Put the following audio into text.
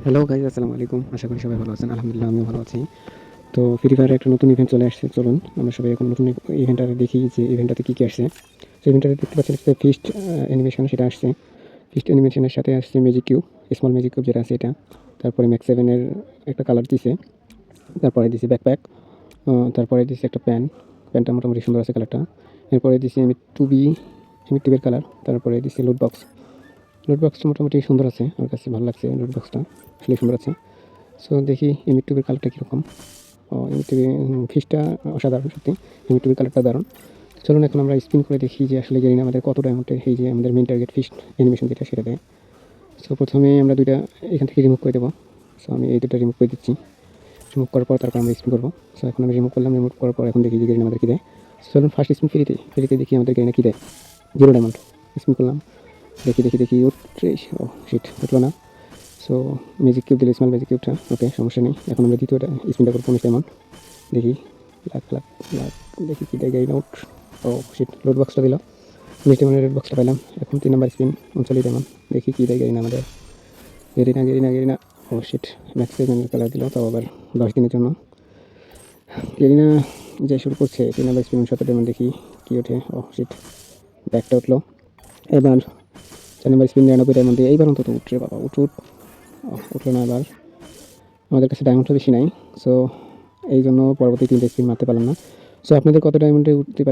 Hello guys, আসসালামু আলাইকুম। আশা করি সবাই ভালো আছেন। আলহামদুলিল্লাহ আমিও ভালো আছি। তো ফ্রি ফায়ারে একটা নতুন ইভেন্ট চলে আসছে, চলুন আমরা সবাই এখন নতুন ইভেন্টটা দেখি যে ইভেন্টটাতে কী কী আসছে। তো ইভেন্টটাতে দেখতে পাচ্ছেন যে ফিস্ট অ্যানিমেশন সেটা আসছে। ফিস্ট অ্যানিমেশনের সাথে আসছে magic cube, small magic cube যেটা আছে এটা। তারপরে ম্যাক্স সেভেনের একটা কালার দিছে। তারপরে দিছে ব্যাকপ্যাক। তারপরে দিছে একটা প্যান্টটা মোটামুটি সুন্দর আছে কালারটা। এরপরে দিছি আমি টুবি, আমি টিউবের কালার। তারপরে দিছি লুট বক্স। লুট বক্সটা মোটামুটি সুন্দর আছে, আমার কাছে ভালো লাগছে। লুট বক্সটা আসলে সুন্দর আছে। সো দেখি ইউটিউবের কালারটা কীরকম। ইউটিউবে ফিশটা অসাধারণ সত্যি। ইউটিউবের কালারটা দারুণ। চলুন এখন আমরা স্পিন করে দেখি যে আসলে জানি না আমাদের কত ডায়মন্ডে এই যে আমাদের মেন টার্গেট ফিশ অ্যানিমেশন যেটা সেটা দেয়। সো প্রথমে আমরা দুইটা এখান থেকে রিমুভ করে দেবো। সো আমি এই দুটো রিমুভ করে দিচ্ছি। রিমুভ করার পর তারপর আমরা স্পিন করবো। সো এখন আমি রিমুভ করলাম, রিমুভ করার পর এখন দেখি যে গেরিনা আমাদের কী দেয়। সো চলুন ফার্স্ট স্পিন ফ্রিতে দেখি আমাদের গেরিনা কী দেয়। 0 ডায়মন্ড। স্পিন করলাম, দেখি উঠছে। ও শিট, উঠলো না। সো ম্যাজিক কিউব দিলে, স্মল ম্যাজিক কিউবটা ওকে, সমস্যা নেই। এখন আমরা দ্বিতীয়টা স্পিনটা করবো 19 ডায়মন্ড। দেখি লাখ লাখ লাখ, দেখি কী দেয় গাড়ি নোট। ও শিট, লোড বক্সটা দিল। 19 ডায়মন্ডের রেড বক্সটা পাইলাম। এখন 3 নাম্বার স্পিন 39 ডায়মন্ড। দেখি কী দেয় গাড়ি না আমাদের। গেরিনা। ও শিট, ম্যাক্স সেভেনের কালার দিল, তাও আবার 10 দিনের জন্য। গেরিনা যে শুরু করছে 3 নাম্বার স্পিন 70 ডায়মন্ড, দেখি কী ওঠে। ও শিট, ব্যাকটা উঠলো। এবার 4 নাম্বার স্পিন 99 ডায়মন্ড দিয়ে, এইবার অন্তত উঠছে বাবা, উঠলো না এবার। আমাদের কাছে ডায়মন্ডটা বেশি নাই। সো এই জন্য পরবর্তী 3টা স্পিন মারতে পারলাম না। সো আপনাদের কত ডায়মন্ডে উঠতে পারে